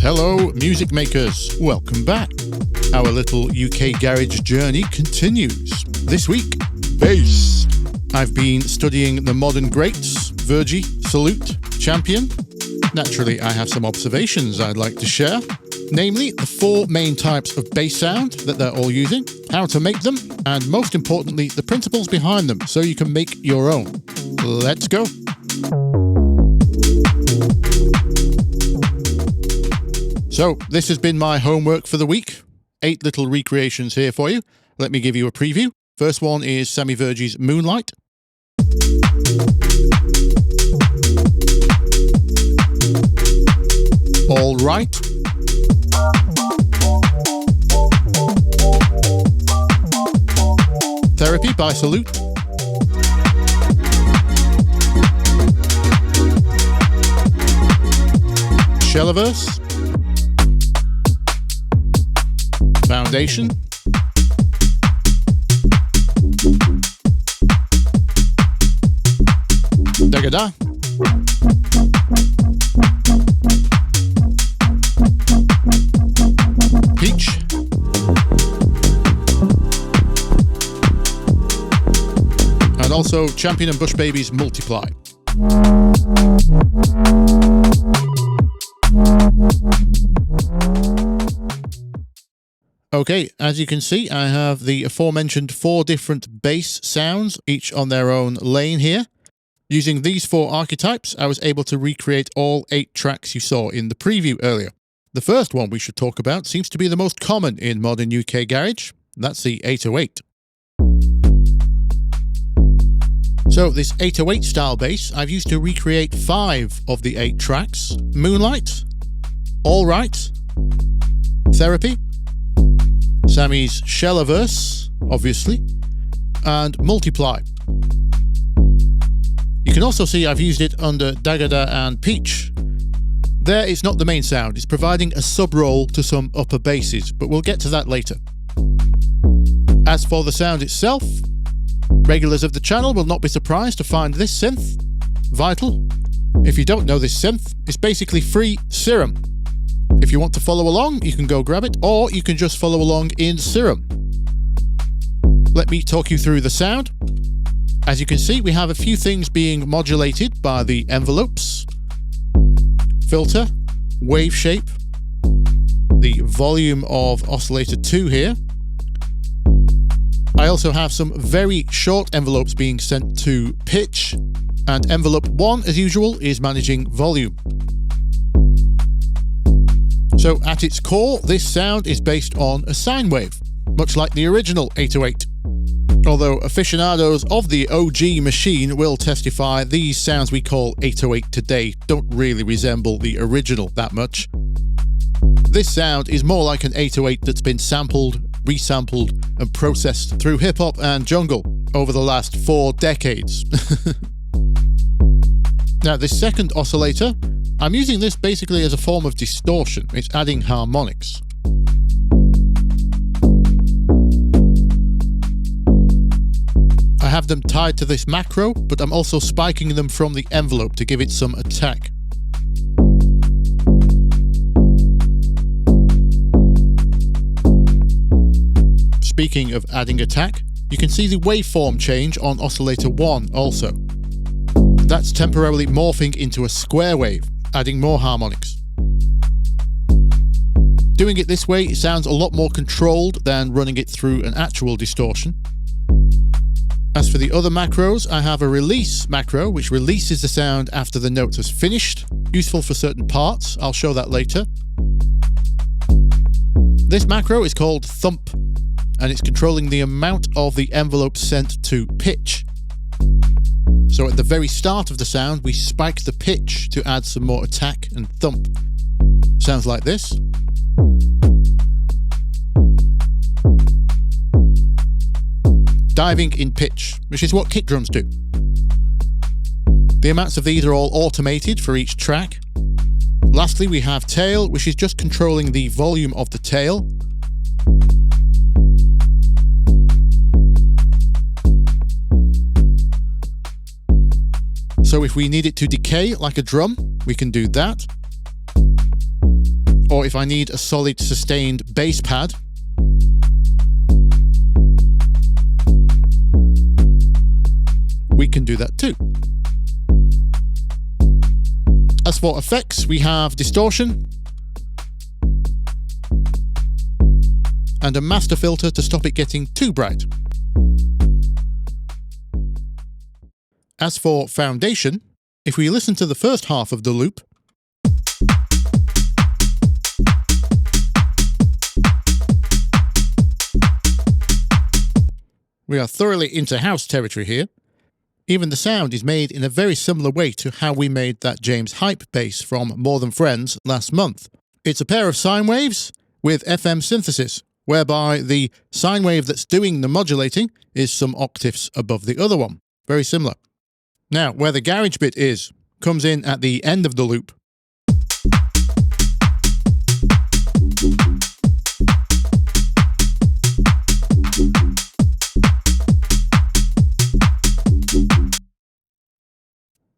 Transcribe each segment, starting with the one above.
Hello, music makers. Welcome back. Our little UK garage journey continues. This week, bass. I've been studying the modern greats, Virji, Salute, Champion. Naturally, I have some observations I'd like to share. Namely, the 4 main types of bass sound that they're all using, how to make them, and most importantly, the principles behind them so you can make your own. Let's go. So, this has been my homework for the week. 8 little recreations here for you. Let me give you a preview. First one is Sammy Virji's Moonlight. All Right. Therapy by Salute. Shelliverse. Foundation. DagaDa. Peach. And also Champion and Bushbaby's Multiply. Okay, as you can see, I have the aforementioned 4 different bass sounds, each on their own lane here. Using these 4 archetypes, I was able to recreate all 8 tracks you saw in the preview earlier. The first one we should talk about seems to be the most common in modern UK garage. That's the 808. So this 808 style bass I've used to recreate 5 of the 8 tracks: Moonlight, All Right, Therapy, Sammy's Shelliverse, obviously, and Multiply. You can also see I've used it under DagaDa and Peach. There it's not the main sound, it's providing a sub-roll to some upper basses, but we'll get to that later. As for the sound itself, regulars of the channel will not be surprised to find this synth, Vital. If you don't know this synth, it's basically free Serum. If you want to follow along, you can go grab it, or you can just follow along in Serum. Let me talk you through the sound. As you can see, we have a few things being modulated by the envelopes, filter, wave shape, the volume of oscillator 2 here. I also have some very short envelopes being sent to pitch, and envelope 1, as usual, is managing volume. So at its core, this sound is based on a sine wave, much like the original 808. Although aficionados of the OG machine will testify these sounds we call 808 today don't really resemble the original that much. This sound is more like an 808 that's been sampled, resampled and processed through hip-hop and jungle over the last 4 decades. Now this second oscillator, I'm using this basically as a form of distortion. It's adding harmonics. I have them tied to this macro, but I'm also spiking them from the envelope to give it some attack. Speaking of adding attack, you can see the waveform change on oscillator 1 also. That's temporarily morphing into a square wave, adding more harmonics. Doing it this way, it sounds a lot more controlled than running it through an actual distortion. As for the other macros, I have a release macro, which releases the sound after the note has finished, useful for certain parts. I'll show that later. This macro is called Thump, and it's controlling the amount of the envelope sent to pitch. So at the very start of the sound, we spike the pitch to add some more attack and thump. Sounds like this. Diving in pitch, which is what kick drums do. The amounts of these are all automated for each track. Lastly, we have tail, which is just controlling the volume of the tail. So if we need it to decay like a drum, we can do that. or if I need a solid sustained bass pad, we can do that too. As for effects, we have distortion and a master filter to stop it getting too bright. As for foundation, if we listen to the first half of the loop, we are thoroughly into house territory here. Even the sound is made in a very similar way to how we made that James Hype bass from More Than Friends last month. It's a pair of sine waves with FM synthesis, whereby the sine wave that's doing the modulating is some octaves above the other one. Very similar. Now, where the garage bit comes in at the end of the loop.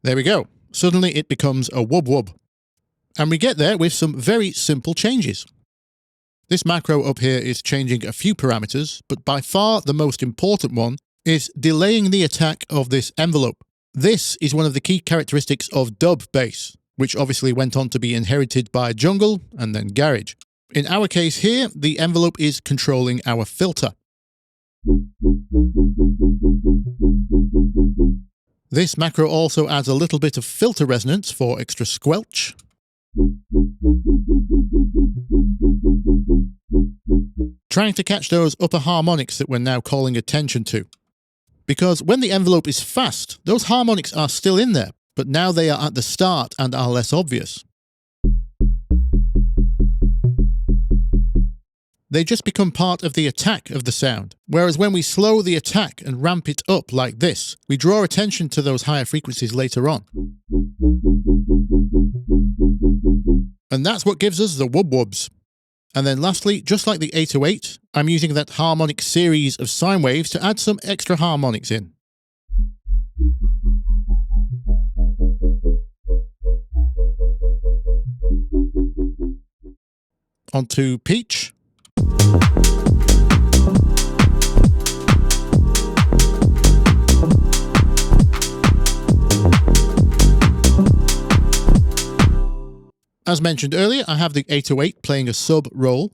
There we go. Suddenly it becomes a wub wub. And we get there with some very simple changes. This macro up here is changing a few parameters, but by far the most important one is delaying the attack of this envelope. This is one of the key characteristics of dub bass, which obviously went on to be inherited by jungle and then garage. In our case here, the envelope is controlling our filter. This macro also adds a little bit of filter resonance for extra squelch. Trying to catch those upper harmonics that we're now calling attention to. Because when the envelope is fast, those harmonics are still in there, but now they are at the start and are less obvious. They just become part of the attack of the sound, whereas when we slow the attack and ramp it up like this, we draw attention to those higher frequencies later on. And that's what gives us the wub wubs. And then lastly, just like the 808, I'm using that harmonic series of sine waves to add some extra harmonics in. Onto Peach. As mentioned earlier, I have the 808 playing a sub roll.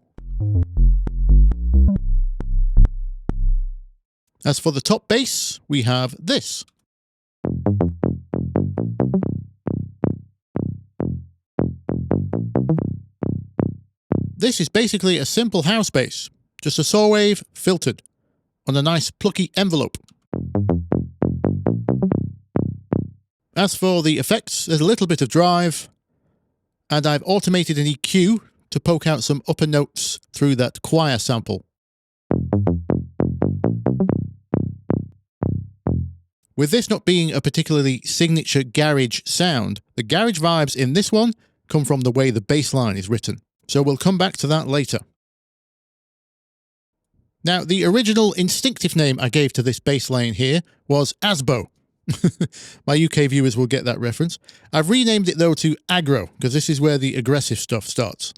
As for the top bass, we have this. This is basically a simple house bass, just a saw wave filtered on a nice plucky envelope. As for the effects, there's a little bit of drive, and I've automated an EQ to poke out some upper notes through that choir sample. With this not being a particularly signature garage sound, the garage vibes in this one come from the way the bass line is written. So we'll come back to that later. Now, the original instinctive name I gave to this bass line here was Asbo. My UK viewers will get that reference. I've renamed it though to Aggro, because this is where the aggressive stuff starts.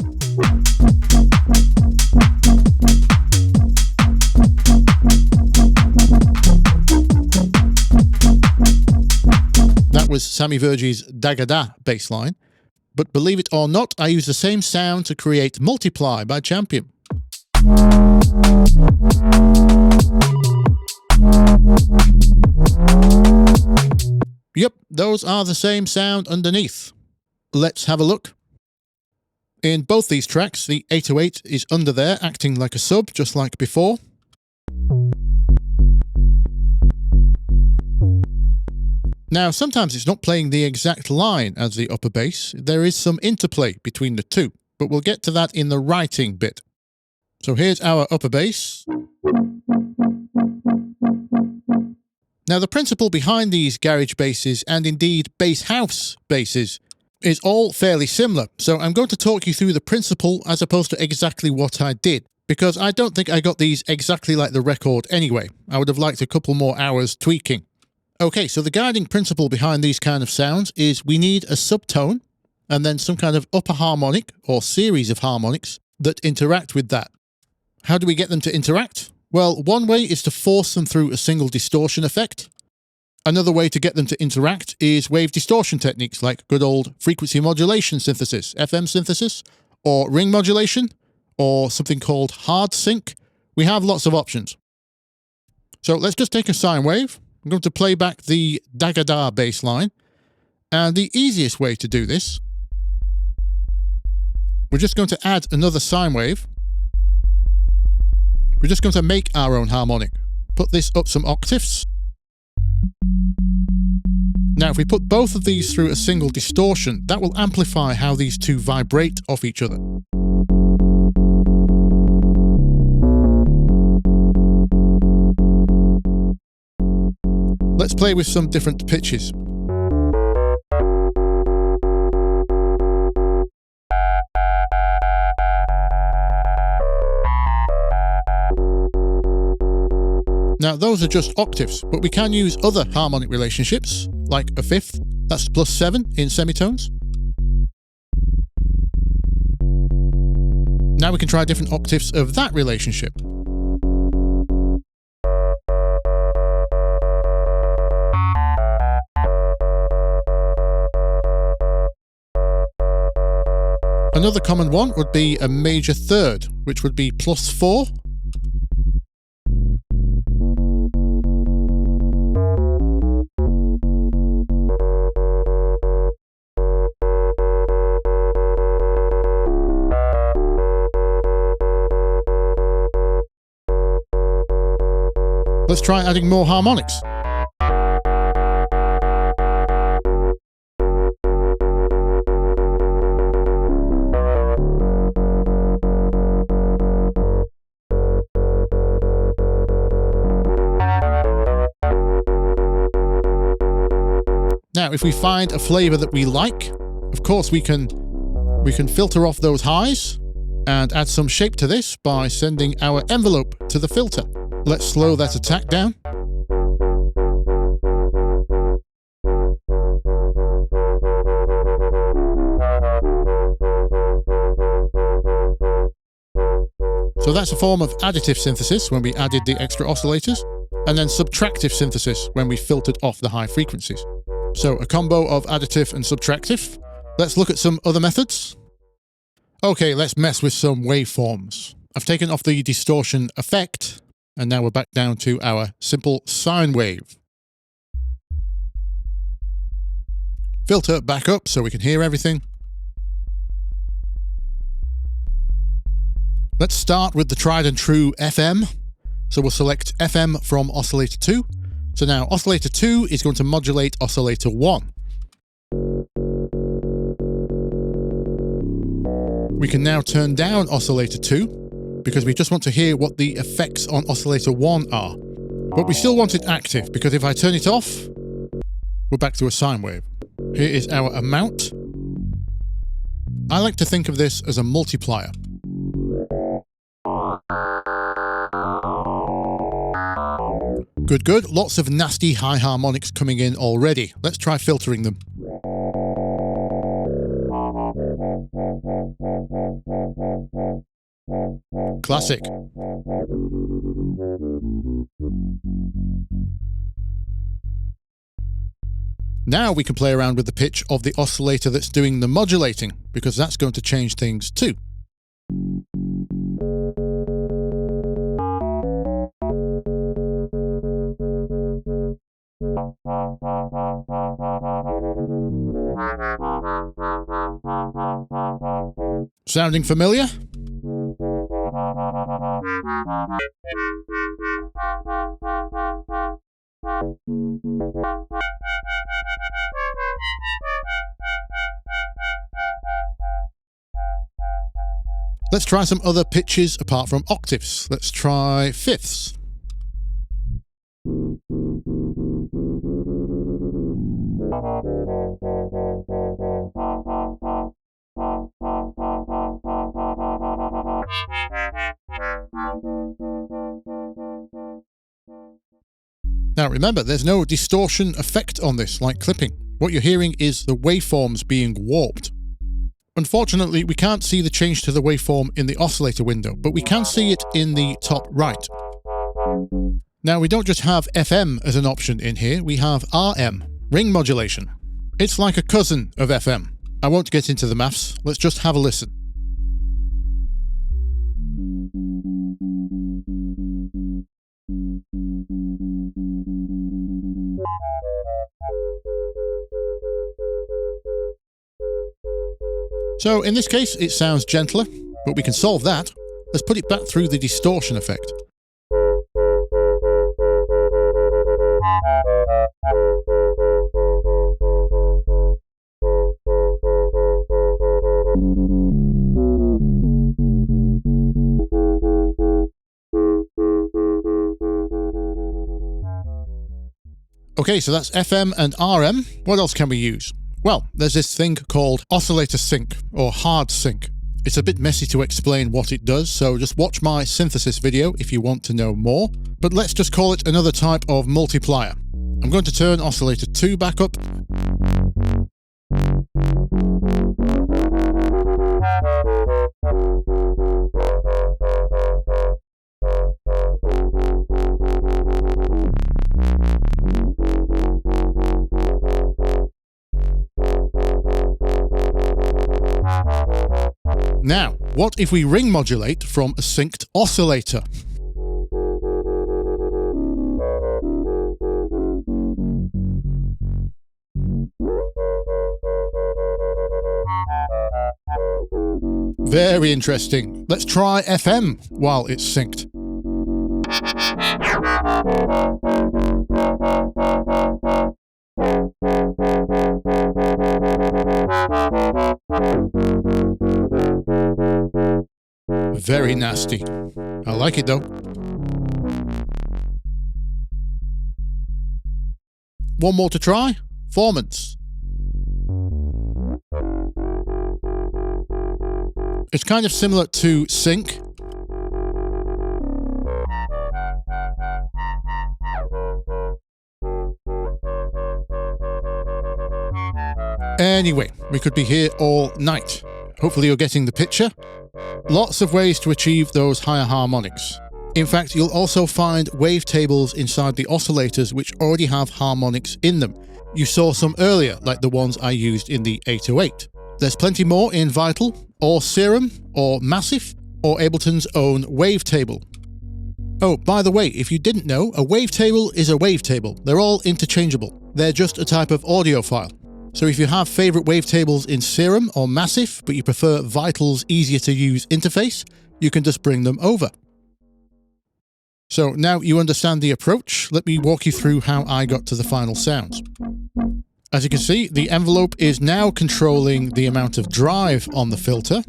That was Sammy Virji's DagaDa bass line. But believe it or not, I use the same sound to create Multiply by Champion. Yep, those are the same sound underneath. Let's have a look. In both these tracks, the 808 is under there, acting like a sub, just like before. Now, sometimes it's not playing the exact line as the upper bass. There is some interplay between the two, but we'll get to that in the writing bit. So here's our upper bass. Now, the principle behind these garage basses, and indeed BassHouse basses, is all fairly similar. So I'm going to talk you through the principle as opposed to exactly what I did, because I don't think I got these exactly like the record anyway. I would have liked a couple more hours tweaking. Okay, so the guiding principle behind these kind of sounds is we need a subtone and then some kind of upper harmonic or series of harmonics that interact with that. How do we get them to interact? Well, one way is to force them through a single distortion effect. Another way to get them to interact is wave distortion techniques like good old frequency modulation synthesis, FM synthesis, or ring modulation, or something called hard sync. We have lots of options. So let's just take a sine wave. I'm going to play back the DagaDa bass line. And the easiest way to do this, we're just going to add another sine wave. We're just going to make our own harmonic. Put this up some octaves. Now, if we put both of these through a single distortion, that will amplify how these two vibrate off each other. Let's play with some different pitches. Now, those are just octaves, but we can use other harmonic relationships, like a fifth, that's +7 in semitones. Now we can try different octaves of that relationship. Another common one would be a major third, which would be +4. Let's try adding more harmonics. Now, if we find a flavor that we like, of course we can filter off those highs and add some shape to this by sending our envelope to the filter. Let's slow that attack down. So that's a form of additive synthesis when we added the extra oscillators, and then subtractive synthesis when we filtered off the high frequencies. So a combo of additive and subtractive. Let's look at some other methods. Okay, let's mess with some waveforms. I've taken off the distortion effect, and now we're back down to our simple sine wave. Filter back up so we can hear everything. Let's start with the tried and true FM. So we'll select FM from oscillator 2. So now oscillator 2 is going to modulate oscillator 1. We can now turn down oscillator 2 because we just want to hear what the effects on oscillator 1 are. But we still want it active because if I turn it off, we're back to a sine wave. Here is our amount. I like to think of this as a multiplier. Good, good. Lots of nasty high harmonics coming in already. Let's try filtering them. Classic. Now we can play around with the pitch of the oscillator that's doing the modulating, because that's going to change things too. Sounding familiar? Let's try some other pitches apart from octaves. Let's try fifths. Now remember, there's no distortion effect on this like clipping. What you're hearing is the waveforms being warped. Unfortunately, we can't see the change to the waveform in the oscillator window, but we can see it in the top right. Now, we don't just have FM as an option in here, we have RM, ring modulation. It's like a cousin of FM. I won't get into the maths, let's just have a listen. So in this case, it sounds gentler, but we can solve that. Let's put it back through the distortion effect. Okay, so that's FM and RM. What else can we use? Well, there's this thing called oscillator sync, or hard sync. It's a bit messy to explain what it does, so just watch my synthesis video if you want to know more. But let's just call it another type of multiplier. I'm going to turn oscillator 2 back up. Now, what if we ring modulate from a synced oscillator? Very interesting. Let's try FM while it's synced. Very nasty. I like it though. One more to try. Formants. It's kind of similar to sync. Anyway, we could be here all night. Hopefully you're getting the picture. Lots of ways to achieve those higher harmonics. In fact, you'll also find wavetables inside the oscillators which already have harmonics in them. You saw some earlier, like the ones I used in the 808. There's plenty more in Vital, or Serum, or Massive, or Ableton's own wavetable. Oh, by the way, if you didn't know, a wavetable is a wavetable. They're all interchangeable. They're just a type of audio file. So if you have favorite wavetables in Serum or Massive, but you prefer Vital's easier to use interface, you can just bring them over. So now you understand the approach, let me walk you through how I got to the final sounds. As you can see, the envelope is now controlling the amount of drive on the filter.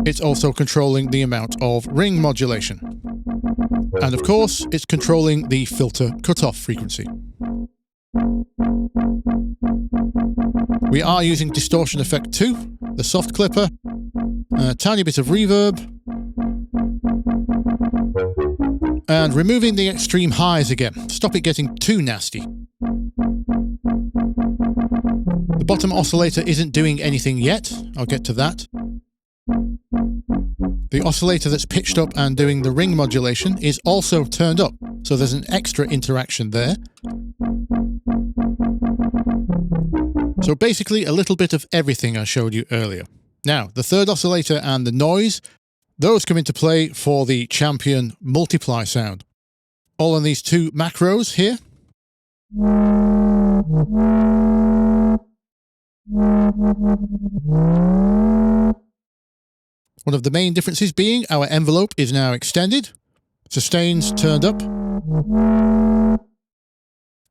It's also controlling the amount of ring modulation. And of course, it's controlling the filter cutoff frequency. We are using distortion effect 2, the soft clipper, a tiny bit of reverb, and removing the extreme highs again. Stop it getting too nasty. The bottom oscillator isn't doing anything yet. I'll get to that. The oscillator that's pitched up and doing the ring modulation is also turned up, so there's an extra interaction there. So basically a little bit of everything I showed you earlier. Now, the third oscillator and the noise, those come into play for the champion multiply sound. All on these two macros here. One of the main differences being our envelope is now extended, sustains turned up,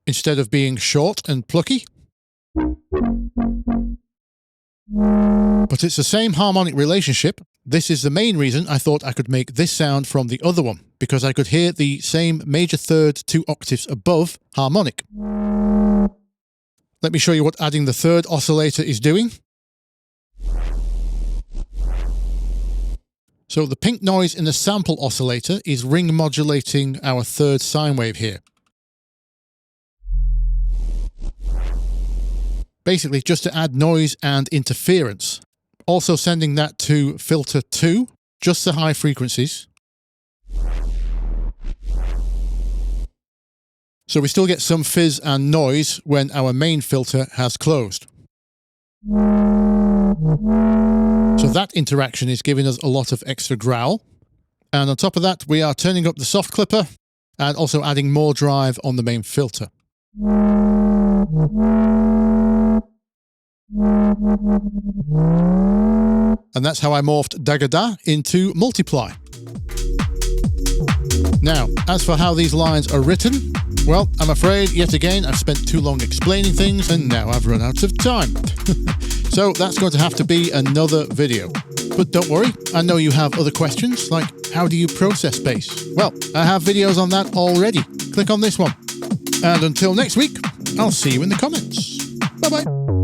instead of being short and plucky. But it's the same harmonic relationship. This is the main reason I thought I could make this sound from the other one, because I could hear the same major third 2 octaves above harmonic. Let me show you what adding the third oscillator is doing. So the pink noise in the sample oscillator is ring modulating our third sine wave here. basically just to add noise and interference. Also sending that to filter 2, just the high frequencies. So we still get some fizz and noise when our main filter has closed. So that interaction is giving us a lot of extra growl. And on top of that, we are turning up the soft clipper and also adding more drive on the main filter. And that's how I morphed DagaDa into Multiply. Now, as for how these lines are written, well, I'm afraid, yet again, I've spent too long explaining things and now I've run out of time. So that's going to have to be another video. But don't worry, I know you have other questions, like how do you process bass? Well, I have videos on that already. Click on this one. And until next week, I'll see you in the comments. Bye-bye.